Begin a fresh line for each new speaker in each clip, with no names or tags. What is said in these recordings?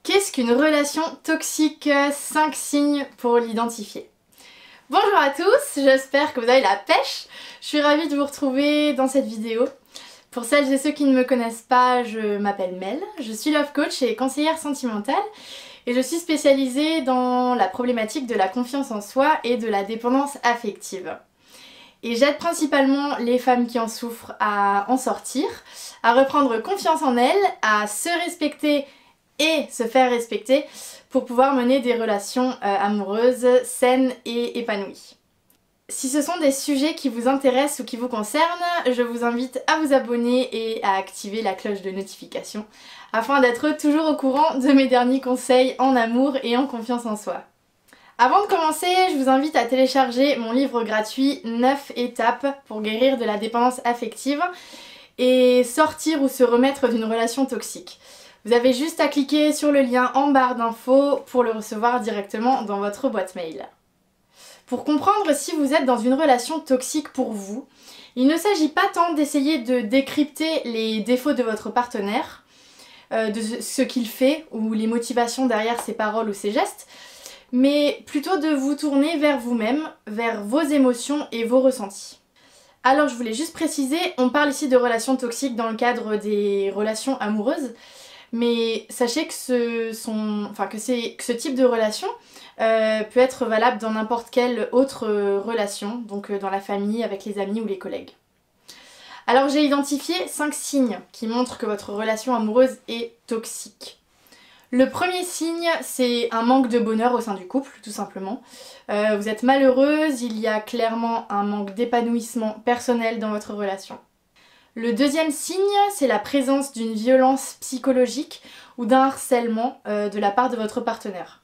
Qu'est-ce qu'une relation toxique? 5 signes pour l'identifier. Bonjour à tous, j'espère que vous avez la pêche. Je suis ravie de vous retrouver dans cette vidéo. Pour celles et ceux qui ne me connaissent pas, je m'appelle Mel, je suis love coach et conseillère sentimentale et je suis spécialisée dans la problématique de la confiance en soi et de la dépendance affective. Et j'aide principalement les femmes qui en souffrent à en sortir, à reprendre confiance en elles, à se respecter et se faire respecter pour pouvoir mener des relations amoureuses saines et épanouies. Si ce sont des sujets qui vous intéressent ou qui vous concernent, je vous invite à vous abonner et à activer la cloche de notification afin d'être toujours au courant de mes derniers conseils en amour et en confiance en soi. Avant de commencer, je vous invite à télécharger mon livre gratuit 9 étapes pour guérir de la dépendance affective et sortir ou se remettre d'une relation toxique. Vous avez juste à cliquer sur le lien en barre d'infos pour le recevoir directement dans votre boîte mail. Pour comprendre si vous êtes dans une relation toxique pour vous, il ne s'agit pas tant d'essayer de décrypter les défauts de votre partenaire, de ce qu'il fait ou les motivations derrière ses paroles ou ses gestes, mais plutôt de vous tourner vers vous-même, vers vos émotions et vos ressentis. Alors je voulais juste préciser, on parle ici de relations toxiques dans le cadre des relations amoureuses, mais sachez que ce type de relation peut être valable dans n'importe quelle autre relation, donc dans la famille, avec les amis ou les collègues. Alors j'ai identifié 5 signes qui montrent que votre relation amoureuse est toxique. Le premier signe, c'est un manque de bonheur au sein du couple, tout simplement. Vous êtes malheureuse, il y a clairement un manque d'épanouissement personnel dans votre relation. Le deuxième signe, c'est la présence d'une violence psychologique ou d'un harcèlement de la part de votre partenaire.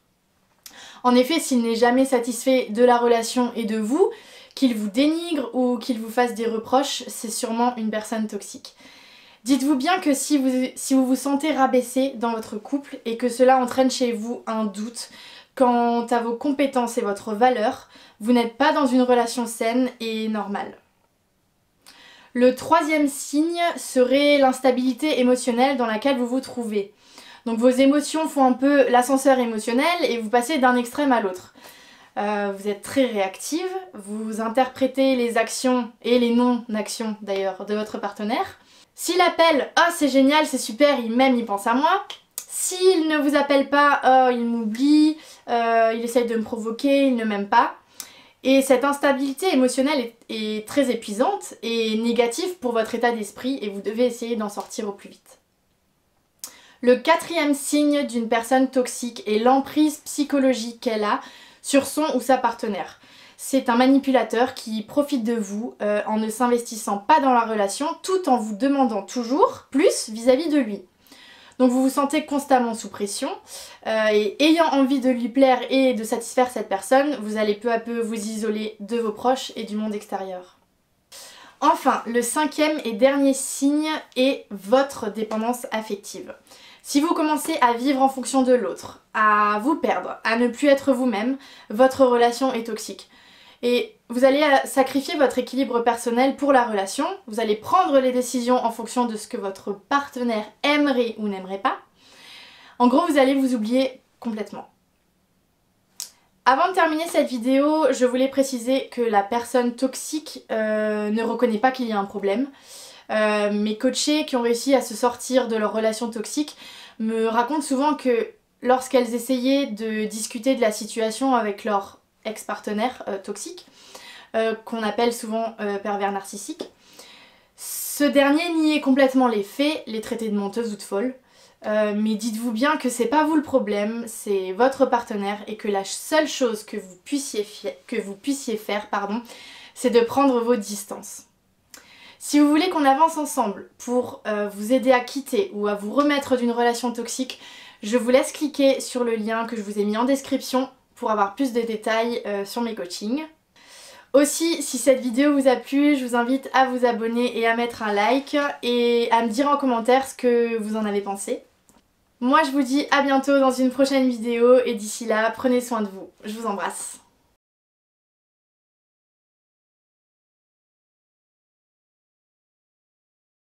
En effet, s'il n'est jamais satisfait de la relation et de vous, qu'il vous dénigre ou qu'il vous fasse des reproches, c'est sûrement une personne toxique. Dites-vous bien que si vous vous sentez rabaissé dans votre couple et que cela entraîne chez vous un doute quant à vos compétences et votre valeur, vous n'êtes pas dans une relation saine et normale. Le troisième signe serait l'instabilité émotionnelle dans laquelle vous vous trouvez. Donc vos émotions font un peu l'ascenseur émotionnel et vous passez d'un extrême à l'autre. Vous êtes très réactive, vous interprétez les actions et les non-actions d'ailleurs de votre partenaire. S'il appelle, oh c'est génial, c'est super, il m'aime, il pense à moi. S'il ne vous appelle pas, oh il m'oublie, il essaye de me provoquer, il ne m'aime pas. Et cette instabilité émotionnelle est très épuisante et négative pour votre état d'esprit et vous devez essayer d'en sortir au plus vite. Le quatrième signe d'une personne toxique est l'emprise psychologique qu'elle a sur son ou sa partenaire. C'est un manipulateur qui profite de vous en ne s'investissant pas dans la relation tout en vous demandant toujours plus vis-à-vis de lui. Donc vous vous sentez constamment sous pression et ayant envie de lui plaire et de satisfaire cette personne, vous allez peu à peu vous isoler de vos proches et du monde extérieur. Enfin, le cinquième et dernier signe est votre dépendance affective. Si vous commencez à vivre en fonction de l'autre, à vous perdre, à ne plus être vous-même, votre relation est toxique. Et vous allez sacrifier votre équilibre personnel pour la relation, vous allez prendre les décisions en fonction de ce que votre partenaire aimerait ou n'aimerait pas. En gros, vous allez vous oublier complètement. Avant de terminer cette vidéo, je voulais préciser que la personne toxique ne reconnaît pas qu'il y a un problème. Mes coachées qui ont réussi à se sortir de leur relation toxique me racontent souvent que lorsqu'elles essayaient de discuter de la situation avec leur ex-partenaire toxique, qu'on appelle souvent pervers narcissique, ce dernier niait complètement les faits, les traitait de menteuse ou de folle. Mais dites-vous bien que c'est pas vous le problème, c'est votre partenaire et que la seule chose que vous puissiez faire, c'est de prendre vos distances. Si vous voulez qu'on avance ensemble pour vous aider à quitter ou à vous remettre d'une relation toxique, je vous laisse cliquer sur le lien que je vous ai mis en description pour avoir plus de détails sur mes coachings. Aussi, si cette vidéo vous a plu, je vous invite à vous abonner et à mettre un like et à me dire en commentaire ce que vous en avez pensé. Moi je vous dis à bientôt dans une prochaine vidéo et d'ici là, prenez soin de vous. Je vous embrasse.